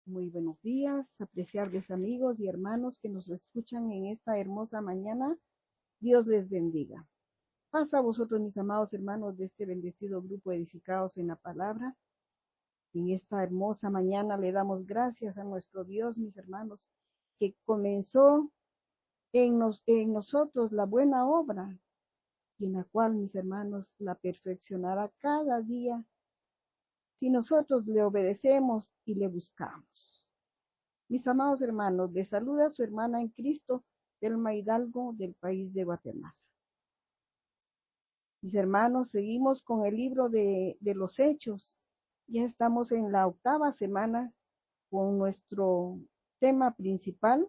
Muy buenos días, apreciables amigos y hermanos que nos escuchan en esta hermosa mañana. Dios les bendiga. Paz a vosotros, mis amados hermanos de este bendecido grupo edificados en la palabra. En esta hermosa mañana le damos gracias a nuestro Dios, mis hermanos, que comenzó en nosotros la buena obra y en la cual, mis hermanos, la perfeccionará cada día si nosotros le obedecemos y le buscamos. Mis amados hermanos, les saluda su hermana en Cristo, Telma Hidalgo, del país de Guatemala. Mis hermanos, seguimos con el libro de los Hechos. Ya estamos en la 8ª semana con nuestro tema principal,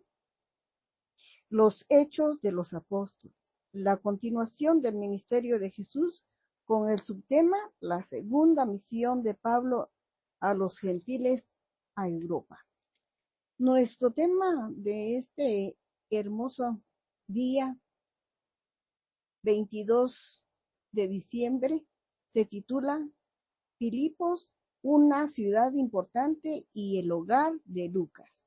los Hechos de los Apóstoles, la continuación del ministerio de Jesús con el subtema, la segunda misión de Pablo a los gentiles a Europa. Nuestro tema de este hermoso día 22 de diciembre se titula Filipos, una ciudad importante y el hogar de Lucas.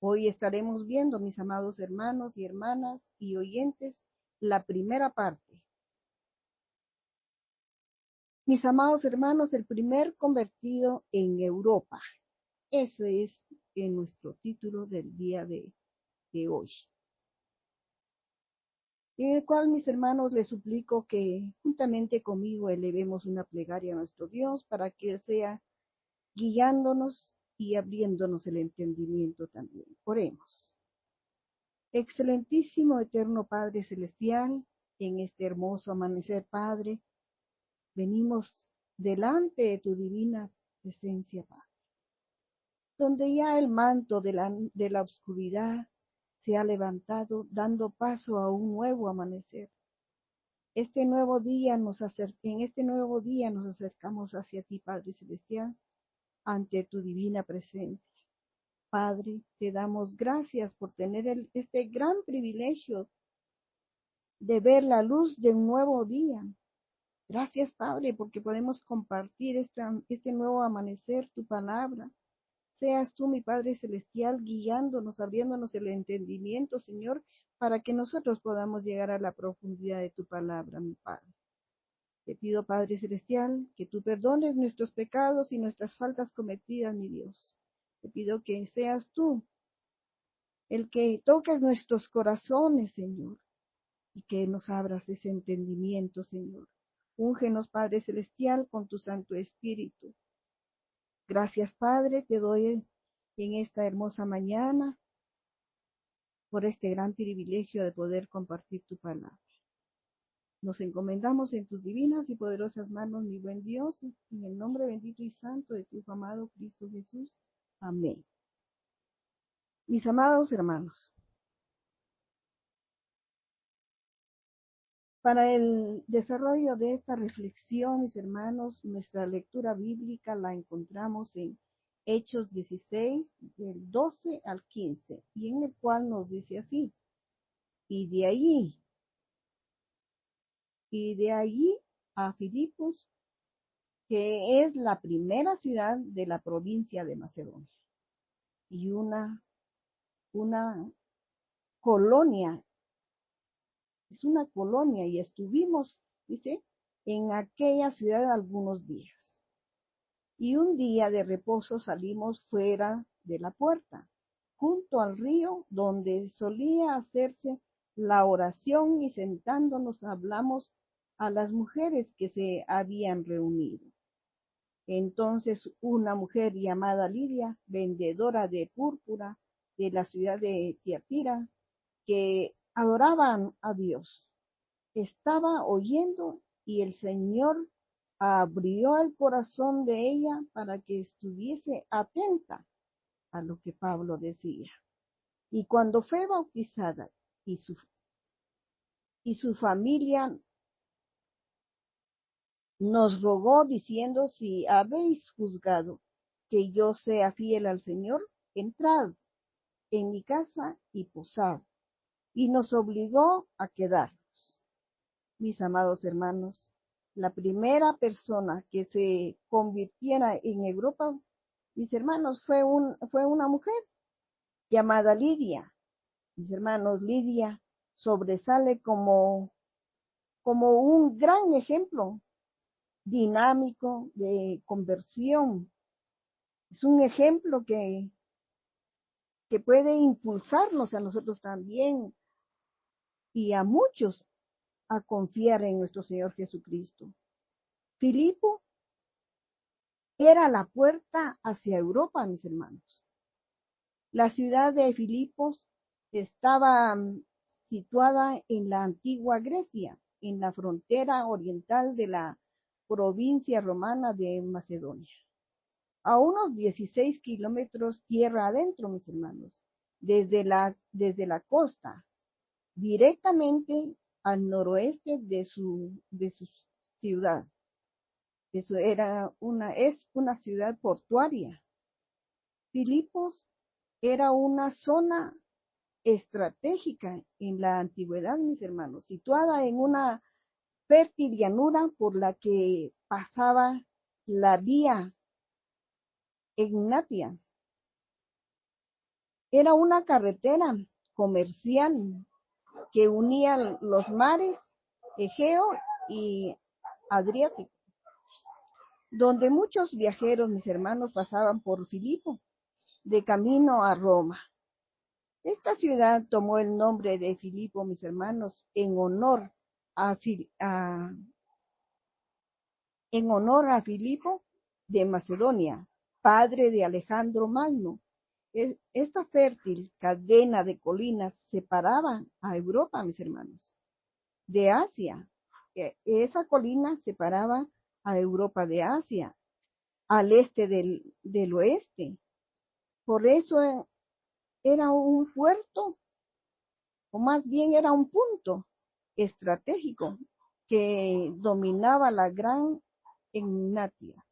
Hoy estaremos viendo, mis amados hermanos y hermanas y oyentes, la primera parte. Mis amados hermanos, el primer convertido en Europa. Ese es nuestro título del día de hoy. En el cual, mis hermanos, les suplico que juntamente conmigo elevemos una plegaria a nuestro Dios para que Él sea guiándonos y abriéndonos el entendimiento también. Oremos. Excelentísimo, eterno Padre Celestial, en este hermoso amanecer, Padre, venimos delante de tu divina presencia, Padre, donde ya el manto de la oscuridad se ha levantado, dando paso a un nuevo amanecer. En este nuevo día nos acercamos hacia ti, Padre Celestial, ante tu divina presencia. Padre, te damos gracias por tener este gran privilegio de ver la luz de un nuevo día. Gracias, Padre, porque podemos compartir este nuevo amanecer, tu palabra. Seas tú, mi Padre Celestial, guiándonos, abriéndonos el entendimiento, Señor, para que nosotros podamos llegar a la profundidad de tu palabra, mi Padre. Te pido, Padre Celestial, que tú perdones nuestros pecados y nuestras faltas cometidas, mi Dios. Te pido que seas tú el que toques nuestros corazones, Señor, y que nos abras ese entendimiento, Señor. Úngenos, Padre Celestial, con tu Santo Espíritu. Gracias, Padre, te doy en esta hermosa mañana por este gran privilegio de poder compartir tu palabra. Nos encomendamos en tus divinas y poderosas manos, mi buen Dios, en el nombre bendito y santo de tu amado Cristo Jesús. Amén. Mis amados hermanos, para el desarrollo de esta reflexión, mis hermanos, nuestra lectura bíblica la encontramos en Hechos 16, del 12 al 15, y en el cual nos dice así: y de allí a Filipos, que es la primera ciudad de la provincia de Macedonia, y una colonia, es una colonia, y estuvimos, dice, en aquella ciudad algunos días. Y un día de reposo salimos fuera de la puerta, junto al río donde solía hacerse la oración, y sentándonos hablamos a las mujeres que se habían reunido. Entonces una mujer llamada Lidia, vendedora de púrpura de la ciudad de Tiatira, que adoraban a Dios, estaba oyendo, y el Señor abrió el corazón de ella para que estuviese atenta a lo que Pablo decía. Y cuando fue bautizada y su familia nos rogó diciendo: si habéis juzgado que yo sea fiel al Señor, entrad en mi casa y posad. Y nos obligó a quedarnos. Mis amados hermanos, la primera persona que se convirtiera en Europa mis hermanos, fue una mujer llamada Lidia. Mis hermanos, Lidia sobresale como un gran ejemplo dinámico de conversión. Es un ejemplo que puede impulsarnos a nosotros también y a muchos a confiar en nuestro Señor Jesucristo. Filipo era la puerta hacia Europa, mis hermanos. La ciudad de Filipos estaba situada en la antigua Grecia, en la frontera oriental de la provincia romana de Macedonia, a unos 16 kilómetros tierra adentro, mis hermanos, desde la costa, directamente al noroeste de su ciudad. Es una ciudad portuaria. Filipos era una zona estratégica en la antigüedad, mis hermanos, situada en una fértil llanura por la que pasaba la vía Egnatia. Era una carretera comercial que unía los mares Egeo y Adriático, donde muchos viajeros, mis hermanos, pasaban por Filipo de camino a Roma. Esta ciudad tomó el nombre de Filipo, mis hermanos, en honor a Filipo de Macedonia, padre de Alejandro Magno. Esta fértil cadena de colinas separaba a Europa, mis hermanos, de Asia. Esa colina separaba a Europa de Asia, al este del oeste. Por eso era un puerto, o más bien era un punto estratégico que dominaba la gran Egnatia.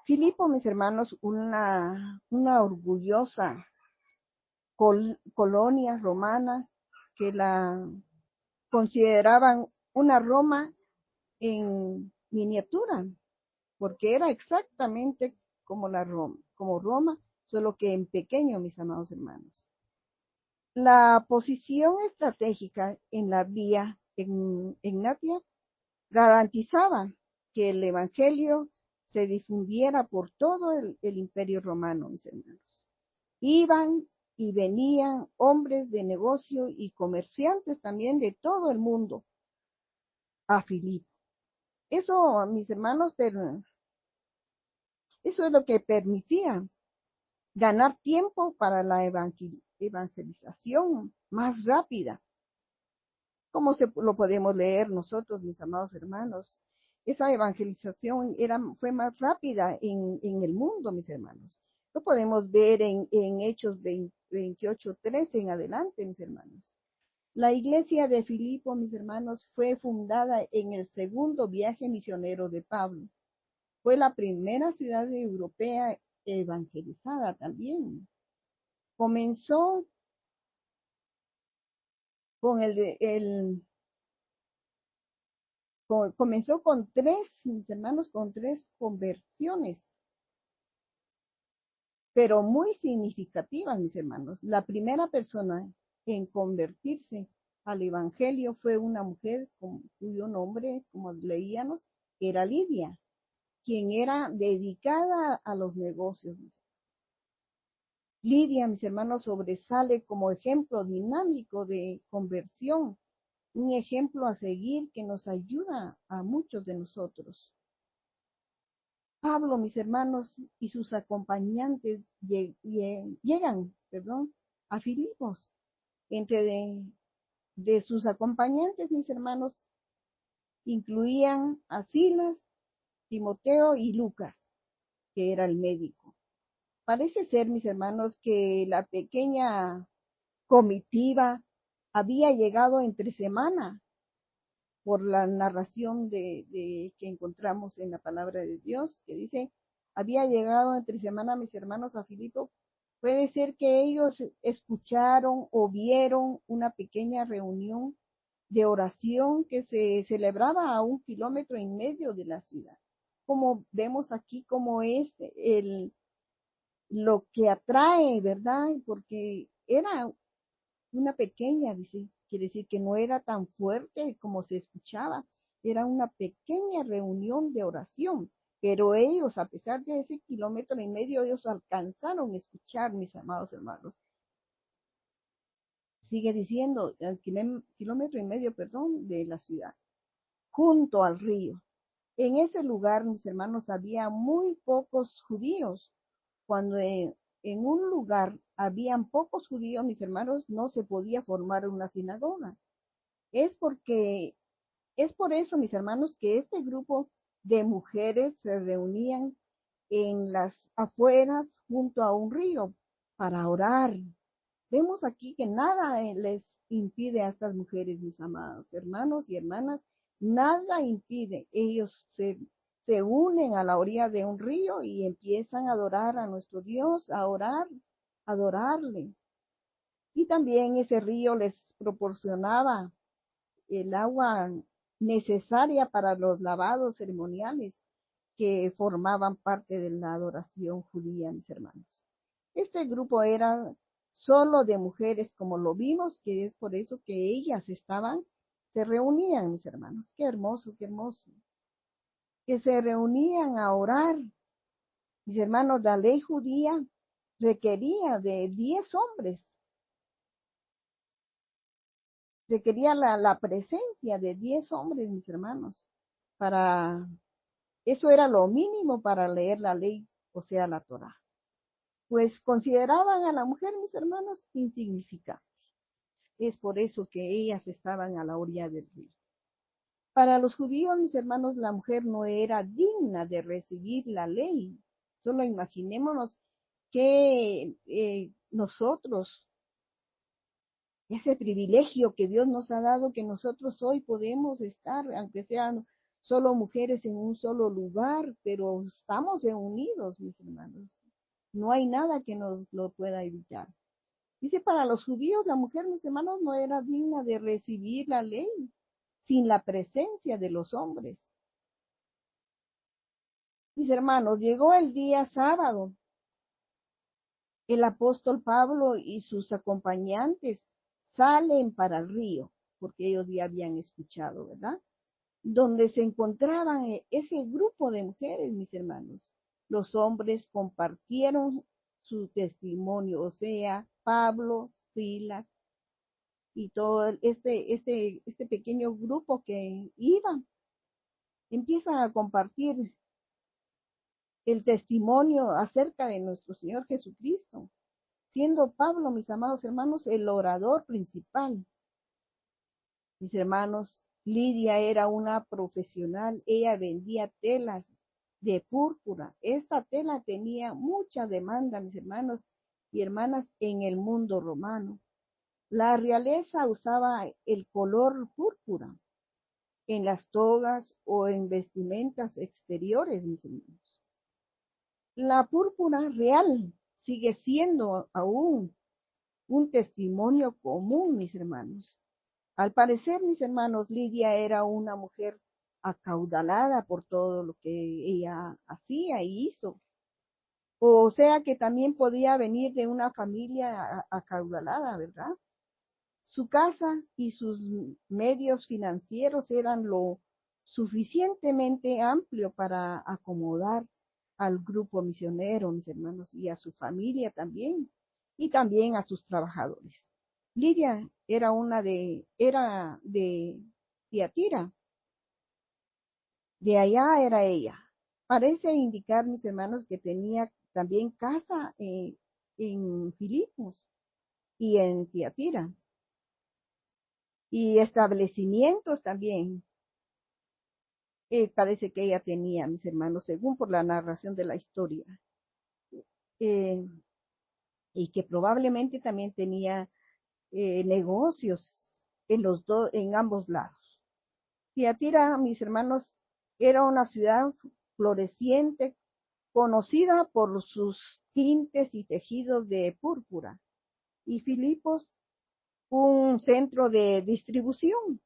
Filipo, mis hermanos, una orgullosa colonia romana que la consideraban una Roma en miniatura, porque era exactamente como Roma, solo que en pequeño, mis amados hermanos. La posición estratégica en la vía Egnatia garantizaba que el Evangelio se difundiera por todo el Imperio Romano, mis hermanos. Iban y venían hombres de negocio y comerciantes también de todo el mundo a Filipo. Eso, mis hermanos, pero eso es lo que permitía ganar tiempo para la evangelización más rápida. ¿Cómo lo podemos leer nosotros, mis amados hermanos? Esa evangelización fue más rápida en el mundo, mis hermanos. Lo podemos ver en Hechos 28:13 en adelante, mis hermanos. La iglesia de Filipo, mis hermanos, fue fundada en el segundo viaje misionero de Pablo. Fue la primera ciudad europea evangelizada también. Comenzó con comenzó con mis hermanos, con tres conversiones, pero muy significativas, mis hermanos. La primera persona en convertirse al evangelio fue una mujer cuyo nombre, como leíamos, era Lidia, quien era dedicada a los negocios. Lidia, mis hermanos, sobresale como ejemplo dinámico de conversión, un ejemplo a seguir que nos ayuda a muchos de nosotros. Pablo, mis hermanos, y sus acompañantes llegan, a Filipos. Entre de sus acompañantes, mis hermanos, incluían a Silas, Timoteo y Lucas, que era el médico. Parece ser, mis hermanos, que la pequeña comitiva había llegado entre semana por la narración que encontramos en la palabra de Dios, que dice, había llegado entre semana mis hermanos a Filipo. Puede ser que ellos escucharon o vieron una pequeña reunión de oración que se celebraba a 1,5 kilómetros de la ciudad. como vemos aquí, como es lo que atrae, ¿verdad? Porque era una pequeña, dice, quiere decir que no era tan fuerte como se escuchaba, era una pequeña reunión de oración, pero ellos, a pesar de ese 1,5 kilómetros, ellos alcanzaron a escuchar, mis amados hermanos. Sigue diciendo, 1,5 kilómetros, perdón, de la ciudad, junto al río. En ese lugar, mis hermanos, había muy pocos judíos. Cuando en un lugar habían pocos judíos, mis hermanos, no se podía formar una sinagoga. Es por eso, mis hermanos, que este grupo de mujeres se reunían en las afueras junto a un río para orar. Vemos aquí que nada les impide a estas mujeres, mis amados hermanos y hermanas, nada impide. Ellos se unen a la orilla de un río y empiezan a adorar a nuestro Dios, a orar, a adorarle. Y también ese río les proporcionaba el agua necesaria para los lavados ceremoniales que formaban parte de la adoración judía, mis hermanos. Este grupo era solo de mujeres, como lo vimos, que es por eso que ellas se reunían, mis hermanos. Qué hermoso, qué hermoso. Que se reunían a orar. Mis hermanos, la ley judía requería de 10 hombres. Requería la presencia de 10 hombres, mis hermanos. Eso era lo mínimo para leer la ley, o sea, la Torá. Pues consideraban a la mujer, mis hermanos, insignificante. Es por eso que ellas estaban a la orilla del río. Para los judíos, mis hermanos, la mujer no era digna de recibir la ley. Solo imaginémonos que nosotros, ese privilegio que Dios nos ha dado, que nosotros hoy podemos estar, aunque sean solo mujeres en un solo lugar, pero estamos reunidos, mis hermanos. No hay nada que nos lo pueda evitar. Dice, para los judíos la mujer, mis hermanos, no era digna de recibir la ley sin la presencia de los hombres. Mis hermanos, llegó el día sábado. El apóstol Pablo y sus acompañantes salen para el río, porque ellos ya habían escuchado, ¿verdad? Donde se encontraban ese grupo de mujeres, mis hermanos. Los hombres compartieron su testimonio, o sea, Pablo, Silas y todo este pequeño grupo que iba, empiezan a compartir el testimonio acerca de nuestro Señor Jesucristo, siendo Pablo, mis amados hermanos, el orador principal. Mis hermanos, Lidia era una profesional, ella vendía telas de púrpura. Esta tela tenía mucha demanda, mis hermanos y hermanas, en el mundo romano. La realeza usaba el color púrpura en las togas o en vestimentas exteriores, mis hermanos. La púrpura real sigue siendo aún un testimonio común, mis hermanos. Al parecer, mis hermanos, Lidia era una mujer acaudalada por todo lo que ella hacía y hizo. O sea que también podía venir de una familia acaudalada, ¿verdad? Su casa y sus medios financieros eran lo suficientemente amplio para acomodar al grupo misionero, mis hermanos, y a su familia también, y también a sus trabajadores. Lidia era de Tiatira, de allá era ella. Parece indicar, mis hermanos, que tenía también casa en Filipos y en Tiatira, y establecimientos también. Parece que ella tenía, mis hermanos, según por la narración de la historia, eh, y que probablemente también tenía negocios en ambos lados. Tiatira, mis hermanos, era una ciudad floreciente, conocida por sus tintes y tejidos de púrpura, y Filipos, un centro de distribución.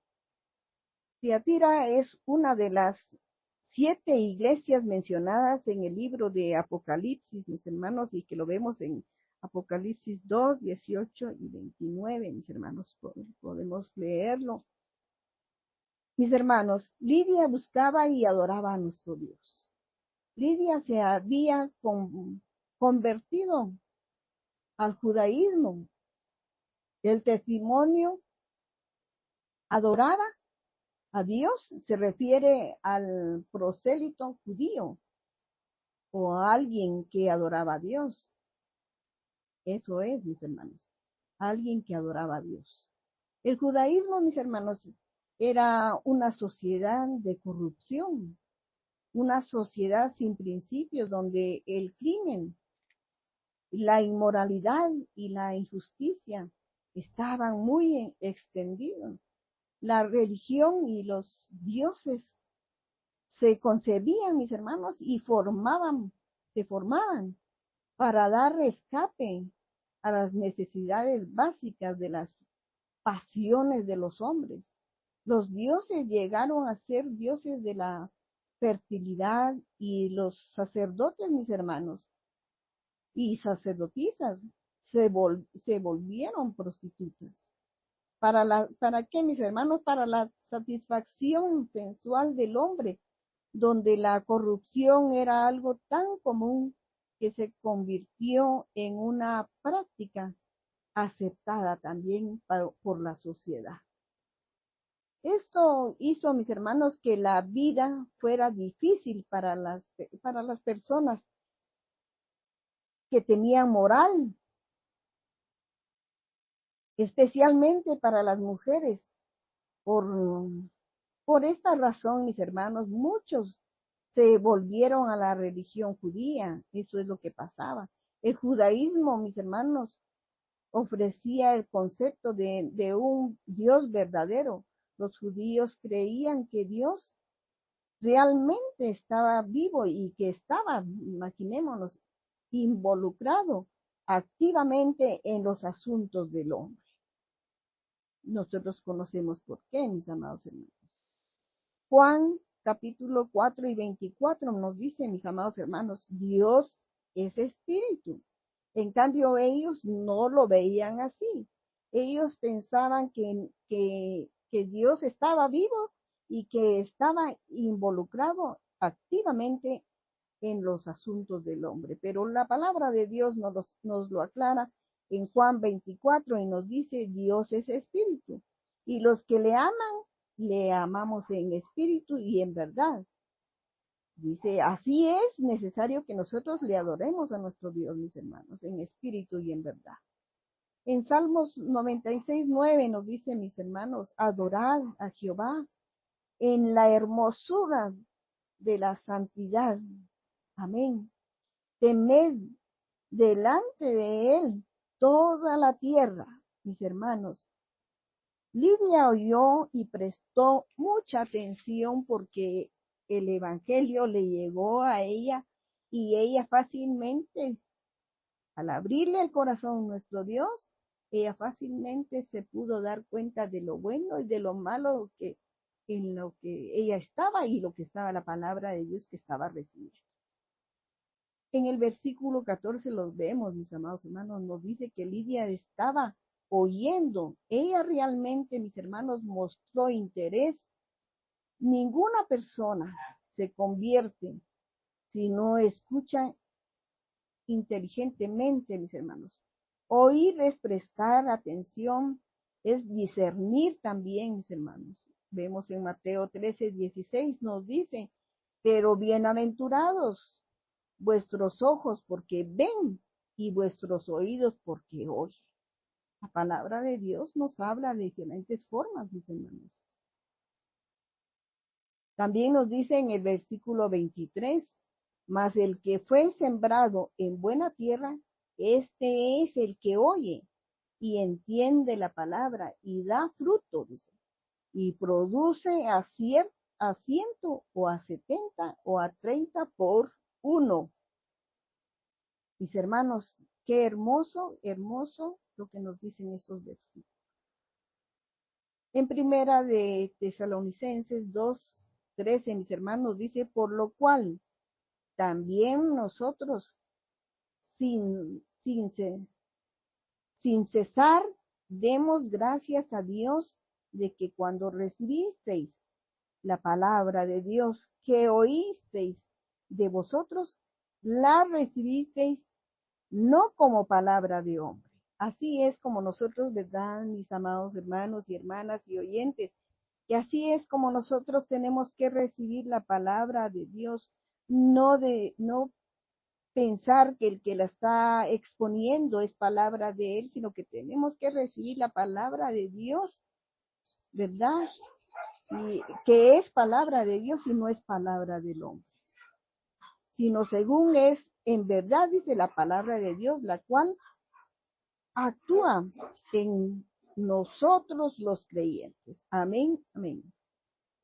Tiatira es una de las 7 iglesias mencionadas en el libro de Apocalipsis, mis hermanos, y que lo vemos en Apocalipsis 2, 18 y 29, mis hermanos, podemos leerlo. Mis hermanos, Lidia buscaba y adoraba a nuestro Dios. Lidia se había convertido al judaísmo. El testimonio adoraba a Dios se refiere al prosélito judío o a alguien que adoraba a Dios. Eso es, mis hermanos, alguien que adoraba a Dios. El judaísmo, mis hermanos, era una sociedad de corrupción, una sociedad sin principios donde el crimen, la inmoralidad y la injusticia estaban muy extendidos. La religión y los dioses se concebían, mis hermanos, y se formaban para dar escape a las necesidades básicas de las pasiones de los hombres. Los dioses llegaron a ser dioses de la fertilidad y los sacerdotes, mis hermanos, y sacerdotisas se volvieron prostitutas. ¿Para qué, mis hermanos? Para la satisfacción sensual del hombre, donde la corrupción era algo tan común que se convirtió en una práctica aceptada también por la sociedad. Esto hizo, mis hermanos, que la vida fuera difícil para las personas que tenían moral, especialmente para las mujeres. Por esta razón, mis hermanos, muchos se volvieron a la religión judía. Eso es lo que pasaba. El judaísmo, mis hermanos, ofrecía el concepto de un Dios verdadero. Los judíos creían que Dios realmente estaba vivo y que estaba, imaginémonos, involucrado activamente en los asuntos del hombre. Nosotros conocemos por qué, mis amados hermanos. Juan capítulo 4 y 24 nos dice, mis amados hermanos, Dios es espíritu. En cambio, ellos no lo veían así. Ellos pensaban que Dios estaba vivo y que estaba involucrado activamente en los asuntos del hombre. Pero la palabra de Dios nos lo aclara en Juan 24 y nos dice, Dios es espíritu. Y los que le amamos en espíritu y en verdad. Dice, así es necesario que nosotros le adoremos a nuestro Dios, mis hermanos, en espíritu y en verdad. En Salmos 96:9 nos dice, mis hermanos, adorad a Jehová en la hermosura de la santidad. Amén. Temed delante de él toda la tierra, mis hermanos. Lidia oyó y prestó mucha atención porque el evangelio le llegó a ella y ella fácilmente, al abrirle el corazón a nuestro Dios, ella fácilmente se pudo dar cuenta de lo bueno y de lo malo en lo que ella estaba y lo que estaba la palabra de Dios que estaba recibiendo. En el versículo 14 los vemos, mis amados hermanos, nos dice que Lidia estaba oyendo. Ella realmente, mis hermanos, mostró interés. Ninguna persona se convierte si no escucha inteligentemente, mis hermanos. Oír es prestar atención, es discernir también, mis hermanos. Vemos en Mateo 13:16 nos dice, pero bienaventurados vuestros ojos porque ven y vuestros oídos porque oyen. La palabra de Dios nos habla de diferentes formas, mis hermanos. También nos dice en el versículo 23, mas el que fue sembrado en buena tierra, este es el que oye y entiende la palabra y da fruto, dice, y produce a 100 o a 70 o a 30 por uno. Mis hermanos, qué hermoso, hermoso lo que nos dicen estos versículos. En primera de Tesalonicenses 2, 13, mis hermanos, dice, por lo cual también nosotros, sin, sin, sin cesar, demos gracias a Dios de que cuando recibisteis la palabra de Dios que oísteis de vosotros, la recibisteis no como palabra de hombre. Así es como nosotros, ¿verdad, mis amados hermanos y hermanas y oyentes? Y así es como nosotros tenemos que recibir la palabra de Dios, no pensar que el que la está exponiendo es palabra de él, sino que tenemos que recibir la palabra de Dios, ¿verdad? Y que es palabra de Dios y no es palabra del hombre, sino según es en verdad, dice la palabra de Dios, la cual actúa en nosotros los creyentes. Amén, amén.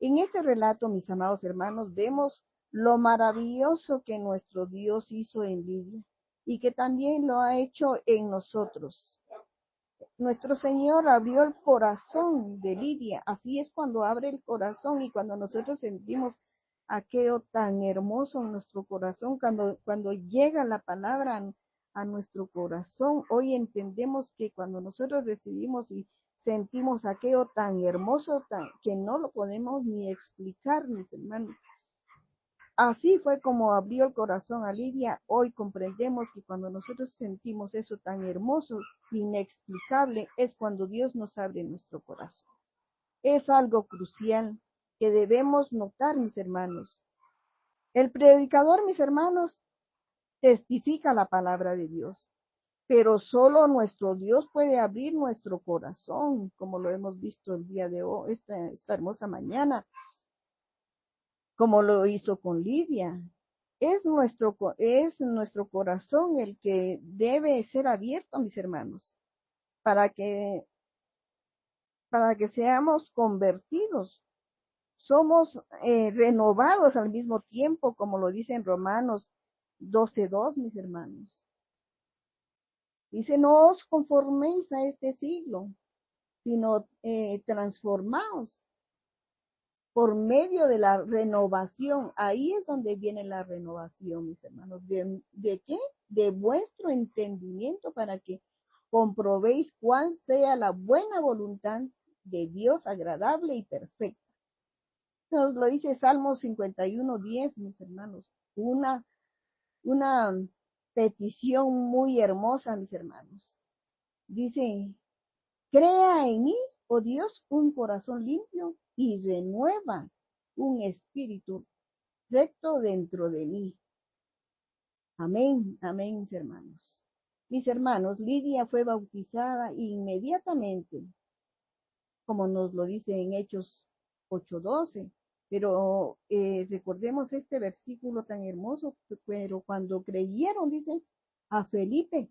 En este relato, mis amados hermanos, vemos lo maravilloso que nuestro Dios hizo en Lidia y que también lo ha hecho en nosotros. Nuestro Señor abrió el corazón de Lidia. Así es cuando abre el corazón y cuando nosotros sentimos aquello tan hermoso en nuestro corazón, cuando llega la palabra a nuestro corazón. Hoy entendemos que cuando nosotros recibimos y sentimos aquello tan hermoso, que no lo podemos ni explicar, mis hermanos. Así fue como abrió el corazón a Lidia. Hoy comprendemos que cuando nosotros sentimos eso tan hermoso, inexplicable, es cuando Dios nos abre nuestro corazón. Es algo crucial que debemos notar, mis hermanos. El predicador, mis hermanos, testifica la palabra de Dios, pero solo nuestro Dios puede abrir nuestro corazón, como lo hemos visto el día de hoy, esta hermosa mañana, como lo hizo con Lidia. Es nuestro corazón el que debe ser abierto, mis hermanos, para que, para que seamos convertidos. Somos renovados al mismo tiempo, como lo dice en Romanos 12:2, mis hermanos. Dice, no os conforméis a este siglo, sino transformaos por medio de la renovación. Ahí es donde viene la renovación, mis hermanos. ¿De qué? De vuestro entendimiento, para que comprobéis cuál sea la buena voluntad de Dios, agradable y perfecta. Nos lo dice Salmos 51:10, mis hermanos. Una petición muy hermosa, mis hermanos. Dice, crea en mí, oh Dios, un corazón limpio y renueva un espíritu recto dentro de mí. Amén, amén, mis hermanos. Mis hermanos, Lidia fue bautizada inmediatamente, como nos lo dice en Hechos 8:12. Pero recordemos este versículo tan hermoso, pero cuando creyeron, dice, a Felipe,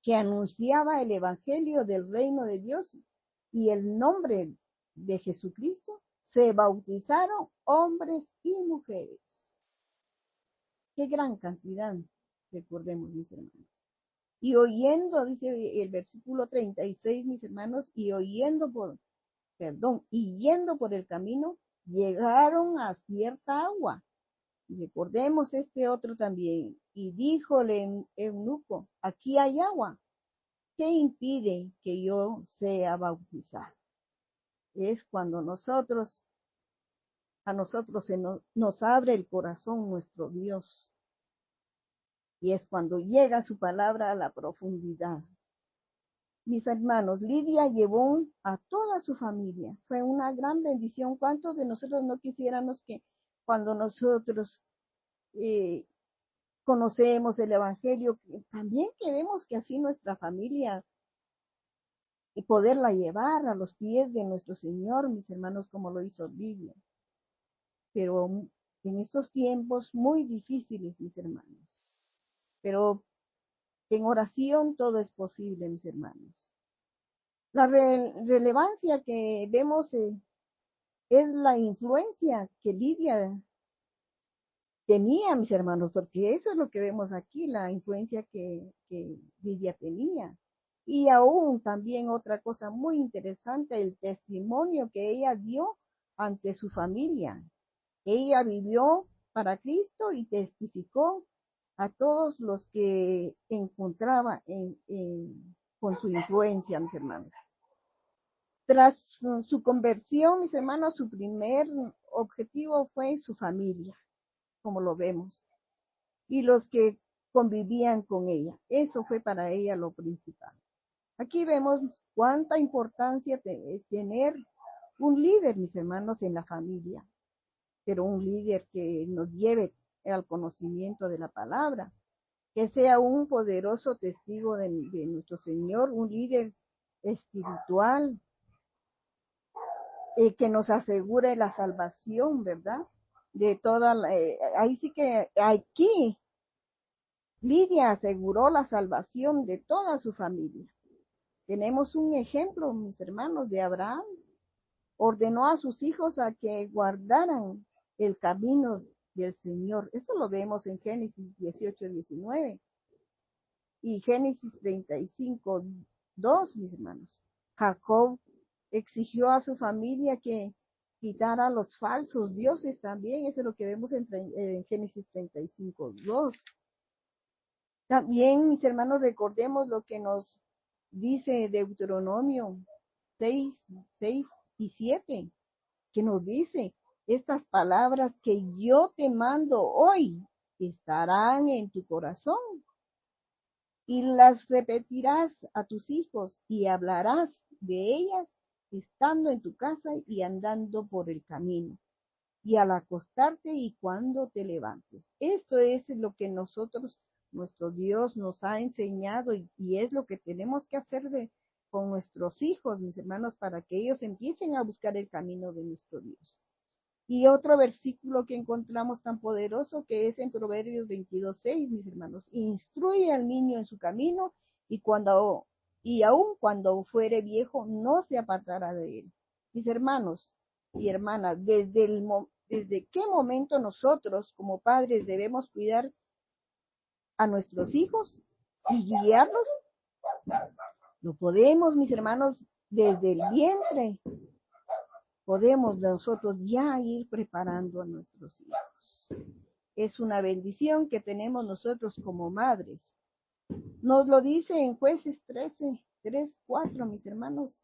que anunciaba el evangelio del reino de Dios y el nombre de Jesucristo, se bautizaron hombres y mujeres. Qué gran cantidad, recordemos, mis hermanos. Y oyendo, dice el versículo 36, mis hermanos, y yendo por el camino, llegaron a cierta agua. Recordemos este otro también. Y díjole eunuco, aquí hay agua. ¿Qué impide que yo sea bautizado? Es cuando a nosotros nos abre el corazón nuestro Dios. Y es cuando llega su palabra a la profundidad. Mis hermanos, Lidia llevó a toda su familia. Fue una gran bendición. ¿Cuántos de nosotros no quisiéramos que cuando nosotros conocemos el Evangelio, también queremos que así nuestra familia y poderla llevar a los pies de nuestro Señor, mis hermanos, como lo hizo Lidia? Pero en estos tiempos muy difíciles, mis hermanos. Pero en oración todo es posible, mis hermanos. La relevancia que vemos es la influencia que Lidia tenía, mis hermanos, porque eso es lo que vemos aquí, la influencia que Lidia tenía. Y aún también otra cosa muy interesante, el testimonio que ella dio ante su familia. Ella vivió para Cristo y testificó a todos los que encontraba con su influencia, mis hermanos. Tras su conversión, mis hermanos, su primer objetivo fue su familia, como lo vemos, y los que convivían con ella. Eso fue para ella lo principal. Aquí vemos cuánta importancia tener un líder, mis hermanos, en la familia, pero un líder que nos lleve al conocimiento de la palabra, que sea un poderoso testigo de nuestro Señor, un líder espiritual, que nos asegure la salvación, ¿verdad? De toda ahí sí que aquí Lidia aseguró la salvación de toda su familia. Tenemos un ejemplo, mis hermanos, de Abraham. Ordenó a sus hijos a que guardaran el camino del Señor. Eso lo vemos en Génesis 18:19 y Génesis 35:2, mis hermanos. Jacob exigió a su familia que quitara a los falsos dioses también. Eso es lo que vemos en Génesis 35:2. También, mis hermanos, recordemos lo que nos dice Deuteronomio 6:6 y 7, que nos dice, estas palabras que yo te mando hoy estarán en tu corazón y las repetirás a tus hijos y hablarás de ellas estando en tu casa y andando por el camino y al acostarte y cuando te levantes. Esto es lo que nuestro Dios nos ha enseñado y es lo que tenemos que hacer con nuestros hijos, mis hermanos, para que ellos empiecen a buscar el camino de nuestro Dios. Y otro versículo que encontramos tan poderoso que es en Proverbios 22:6, mis hermanos, instruye al niño en su camino y aun cuando fuere viejo no se apartará de él. Mis hermanos y hermanas, ¿desde qué momento nosotros como padres debemos cuidar a nuestros hijos y guiarlos? Lo podemos, mis hermanos, desde el vientre. Podemos nosotros ya ir preparando a nuestros hijos. Es una bendición que tenemos nosotros como madres. Nos lo dice en Jueces 13:3-4, mis hermanos.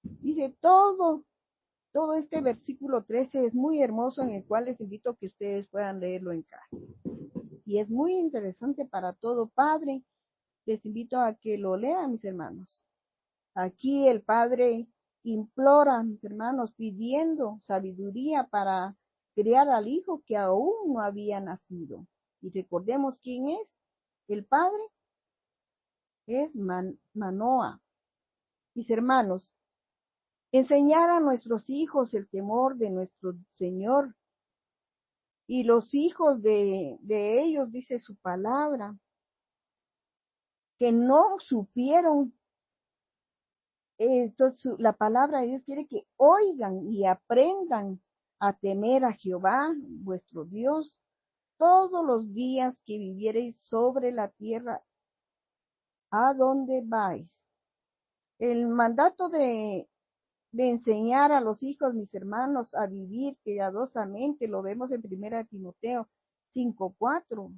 Dice todo este versículo 13 es muy hermoso, en el cual les invito a que ustedes puedan leerlo en casa. Y es muy interesante para todo padre. Les invito a que lo lean, mis hermanos. Aquí el padre implora, mis hermanos, pidiendo sabiduría para criar al hijo que aún no había nacido. Y recordemos quién es. El padre es Manoa. Mis hermanos, enseñar a nuestros hijos el temor de nuestro Señor y los hijos de ellos, dice su palabra, que no supieron. Entonces, la palabra de Dios quiere que oigan y aprendan a temer a Jehová, vuestro Dios, todos los días que viviereis sobre la tierra, a donde vais. El mandato de enseñar a los hijos, mis hermanos, a vivir piadosamente, lo vemos en 1 Timoteo 5:4,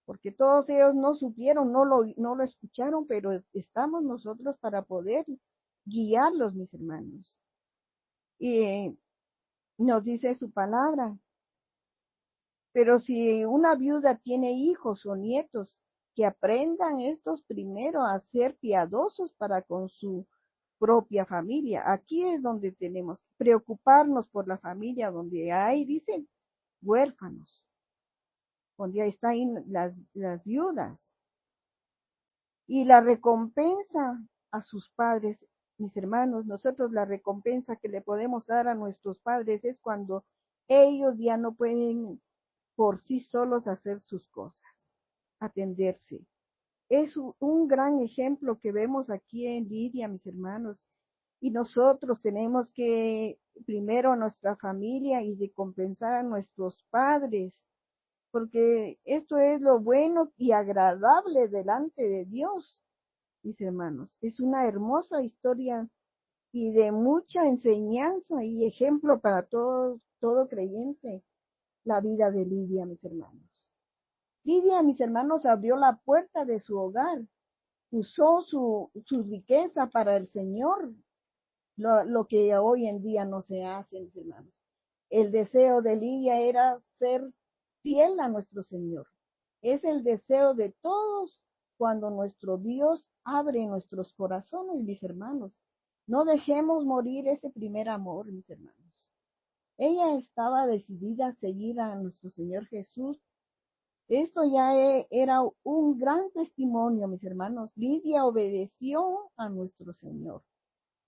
porque todos ellos no supieron, no lo escucharon, pero estamos nosotros para poder guiarlos, mis hermanos. Y nos dice su palabra. Pero si una viuda tiene hijos o nietos, que aprendan estos primero a ser piadosos para con su propia familia. Aquí es donde tenemos que preocuparnos por la familia, donde hay, dicen, huérfanos, donde están las viudas. Y la recompensa a sus padres, mis hermanos, nosotros la recompensa que le podemos dar a nuestros padres es cuando ellos ya no pueden por sí solos hacer sus cosas, atenderse. Es un gran ejemplo que vemos aquí en Lidia, mis hermanos. Y nosotros tenemos que primero a nuestra familia y recompensar a nuestros padres, porque esto es lo bueno y agradable delante de Dios, mis hermanos. Es una hermosa historia y de mucha enseñanza y ejemplo para todo creyente, la vida de Lidia, mis hermanos. Lidia, mis hermanos, abrió la puerta de su hogar, usó su riqueza para el Señor, lo que hoy en día no se hace, mis hermanos. El deseo de Lidia era ser fiel a nuestro Señor. Es el deseo de todos cuando nuestro Dios abre nuestros corazones, mis hermanos. No dejemos morir ese primer amor, mis hermanos. Ella estaba decidida a seguir a nuestro Señor Jesús. Esto ya era un gran testimonio, mis hermanos. Lidia obedeció a nuestro Señor,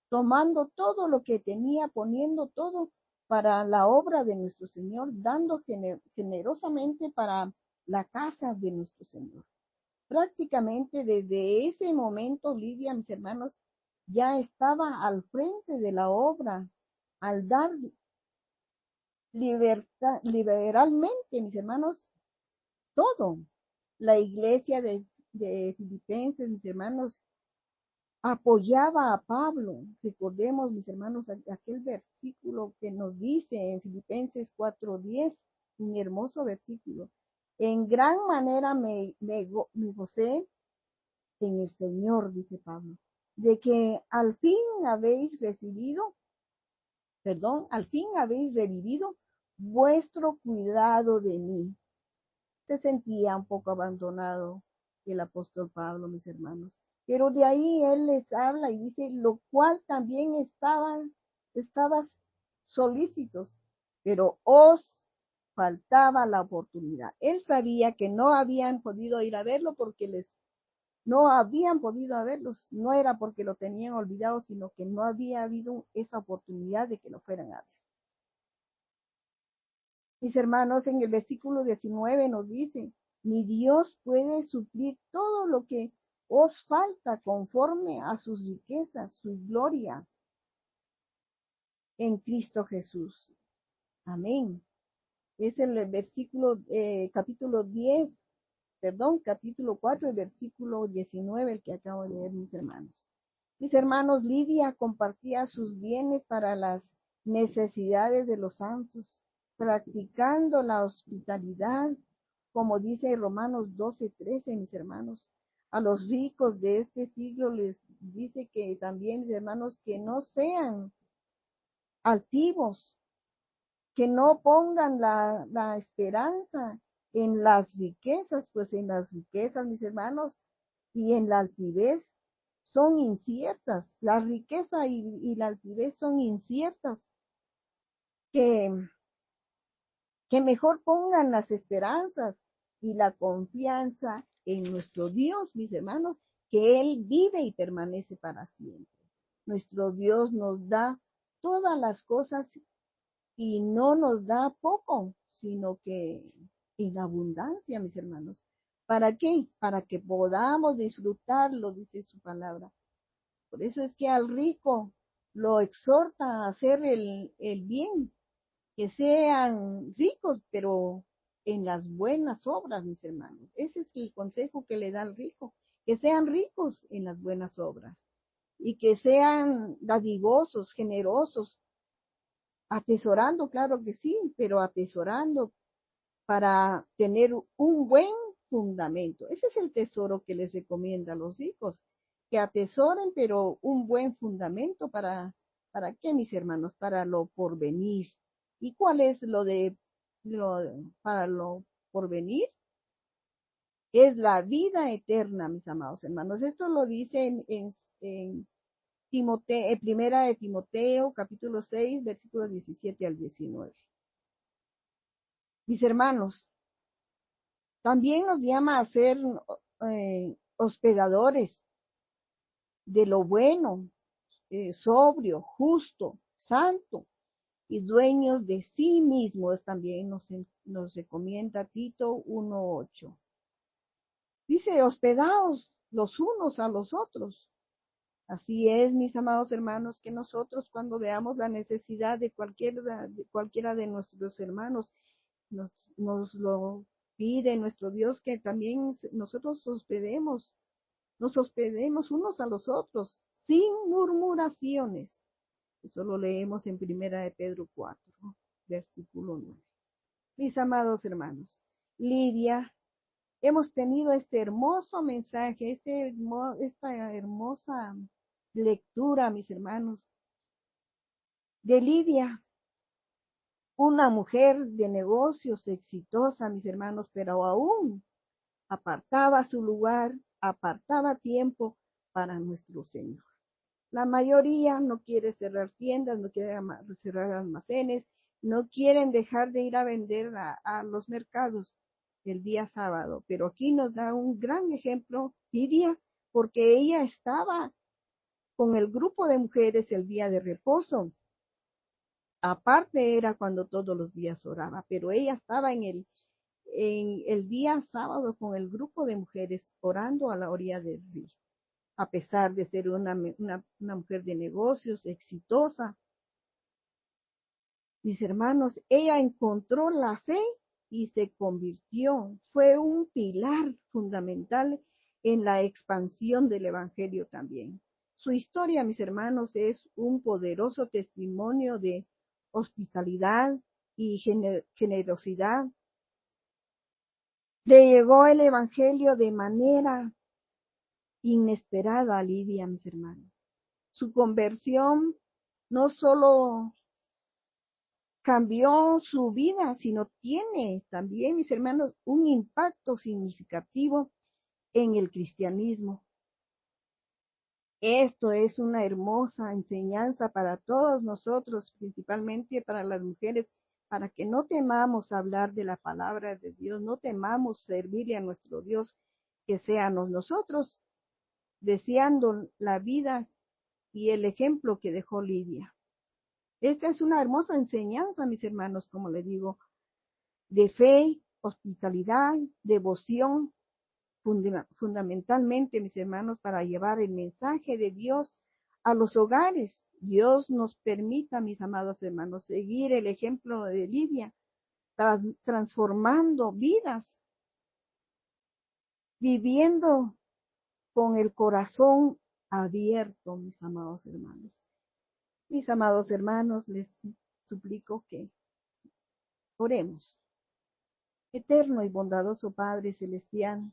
tomando todo lo que tenía, poniendo todo para la obra de nuestro Señor, dando generosamente para la casa de nuestro Señor. Prácticamente desde ese momento, Lidia, mis hermanos, ya estaba al frente de la obra, al dar liberalmente, mis hermanos, todo. La iglesia de Filipenses, mis hermanos, apoyaba a Pablo. Recordemos, mis hermanos, aquel versículo que nos dice en Filipenses 4:10, un hermoso versículo. En gran manera me gocé en el Señor, dice Pablo, de que al fin habéis revivido vuestro cuidado de mí. Se sentía un poco abandonado el apóstol Pablo, mis hermanos. Pero de ahí él les habla y dice, lo cual también estabas solícitos, pero os faltaba la oportunidad. Él sabía que no habían podido ir a verlo porque no habían podido verlos, no era porque lo tenían olvidado, sino que no había habido esa oportunidad de que lo fueran a ver. Mis hermanos, en el versículo 19 nos dice, mi Dios puede suplir todo lo que os falta conforme a sus riquezas, su gloria en Cristo Jesús. Amén. Es el capítulo 4, el versículo 19, el que acabo de leer, mis hermanos. Mis hermanos, Lidia compartía sus bienes para las necesidades de los santos, practicando la hospitalidad, como dice Romanos 12:13, mis hermanos. A los ricos de este siglo les dice que también, mis hermanos, que no sean altivos, que no pongan la esperanza en las riquezas, pues en las riquezas, mis hermanos, y en la altivez son inciertas. La riqueza y la altivez son inciertas. Que, que mejor pongan las esperanzas y la confianza en nuestro Dios, mis hermanos, que Él vive y permanece para siempre. Nuestro Dios nos da todas las cosas y no nos da poco, sino que en abundancia, mis hermanos. ¿Para qué? Para que podamos disfrutarlo, dice su palabra. Por eso es que al rico lo exhorta a hacer el bien, que sean ricos, pero en las buenas obras, mis hermanos. Ese es el consejo que le da al rico, que sean ricos en las buenas obras y que sean dadivosos, generosos, atesorando, claro que sí, pero atesorando para tener un buen fundamento. Ese es el tesoro que les recomienda a los hijos, que atesoren, pero un buen fundamento ¿para qué, mis hermanos? Para lo porvenir. ¿Y cuál es para lo porvenir? Es la vida eterna, mis amados hermanos. Esto lo dice en Timoteo, primera de Timoteo, capítulo 6, versículos 17 al 19. Mis hermanos, también nos llama a ser hospedadores de lo bueno, sobrio, justo, santo y dueños de sí mismos. También nos recomienda Tito 1:8. Dice, hospedaos los unos a los otros. Así es, mis amados hermanos, que nosotros cuando veamos la necesidad de cualquiera de nuestros hermanos, nos lo pide nuestro Dios, que también nosotros nos hospedemos unos a los otros, sin murmuraciones. Eso lo leemos en Primera de Pedro 4, versículo 9. Mis amados hermanos, Lidia, hemos tenido este hermoso mensaje, esta hermosa lectura, mis hermanos, de Lidia, una mujer de negocios exitosa, mis hermanos, pero aún apartaba su lugar, apartaba tiempo para nuestro Señor. La mayoría no quiere cerrar tiendas, no quiere cerrar almacenes, no quieren dejar de ir a vender a los mercados el día sábado. Pero aquí nos da un gran ejemplo Lidia, porque ella estaba con el grupo de mujeres el día de reposo. Aparte era cuando todos los días oraba, pero ella estaba en el día sábado con el grupo de mujeres orando a la orilla del río. A pesar de ser una mujer de negocios exitosa, mis hermanos, ella encontró la fe y se convirtió, fue un pilar fundamental en la expansión del Evangelio también. Su historia, mis hermanos, es un poderoso testimonio de hospitalidad y generosidad. Le llegó el Evangelio de manera inesperada a Lidia, mis hermanos. Su conversión no solo cambió su vida, sino tiene también, mis hermanos, un impacto significativo en el cristianismo. Esto es una hermosa enseñanza para todos nosotros, principalmente para las mujeres, para que no temamos hablar de la palabra de Dios, no temamos servirle a nuestro Dios, que seamos nosotros deseando la vida y el ejemplo que dejó Lidia. Esta es una hermosa enseñanza, mis hermanos, como les digo, de fe, hospitalidad, devoción, fundamentalmente, mis hermanos, para llevar el mensaje de Dios a los hogares. Dios nos permita, mis amados hermanos, seguir el ejemplo de Lidia, transformando vidas, viviendo con el corazón abierto, mis amados hermanos. Mis amados hermanos, les suplico que oremos. Eterno y bondadoso Padre Celestial,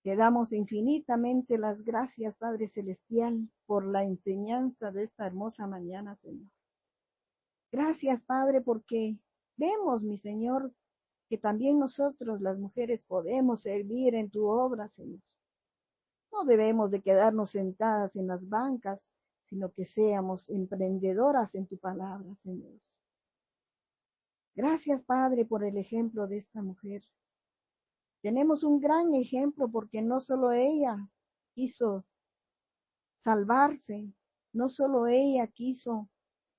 te damos infinitamente las gracias, Padre Celestial, por la enseñanza de esta hermosa mañana, Señor. Gracias, Padre, porque vemos, mi Señor, que también nosotros, las mujeres, podemos servir en tu obra, Señor. No debemos de quedarnos sentadas en las bancas, sino que seamos emprendedoras en tu palabra, Señor. Gracias, Padre, por el ejemplo de esta mujer. Tenemos un gran ejemplo porque no solo ella quiso salvarse, no solo ella quiso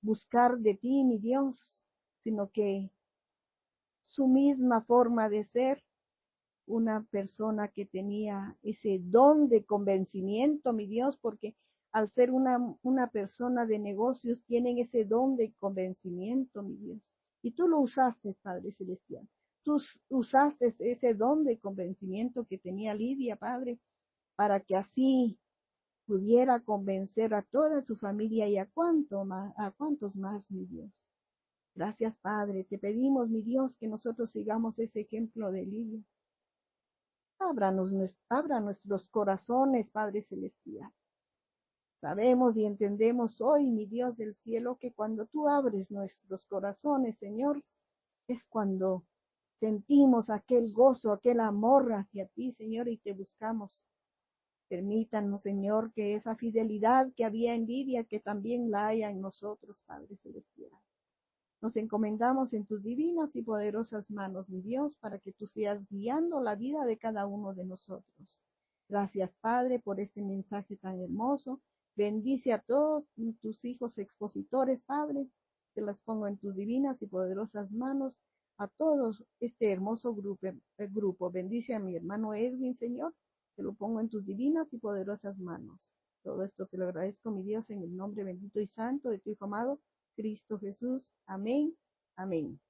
buscar de ti, mi Dios, sino que su misma forma de ser, una persona que tenía ese don de convencimiento, mi Dios, porque al ser una persona de negocios tienen ese don de convencimiento, mi Dios. Y tú lo usaste, Padre Celestial. Tú usaste ese don de convencimiento que tenía Lidia, Padre, para que así pudiera convencer a toda su familia y a cuantos más, mi Dios. Gracias, Padre. Te pedimos, mi Dios, que nosotros sigamos ese ejemplo de Lidia. Abra nuestros corazones, Padre Celestial. Sabemos y entendemos hoy, mi Dios del cielo, que cuando tú abres nuestros corazones, Señor, es cuando sentimos aquel gozo, aquel amor hacia ti, Señor, y te buscamos. Permítanos, Señor, que esa fidelidad que había en Lidia, que también la haya en nosotros, Padre Celestial. Nos encomendamos en tus divinas y poderosas manos, mi Dios, para que tú seas guiando la vida de cada uno de nosotros. Gracias, Padre, por este mensaje tan hermoso. Bendice a todos tus hijos expositores, Padre. Te las pongo en tus divinas y poderosas manos. A todos este hermoso grupo. Bendice a mi hermano Edwin, Señor. Te lo pongo en tus divinas y poderosas manos. Todo esto te lo agradezco, mi Dios, en el nombre bendito y santo de tu Hijo amado, Cristo Jesús. Amén. Amén.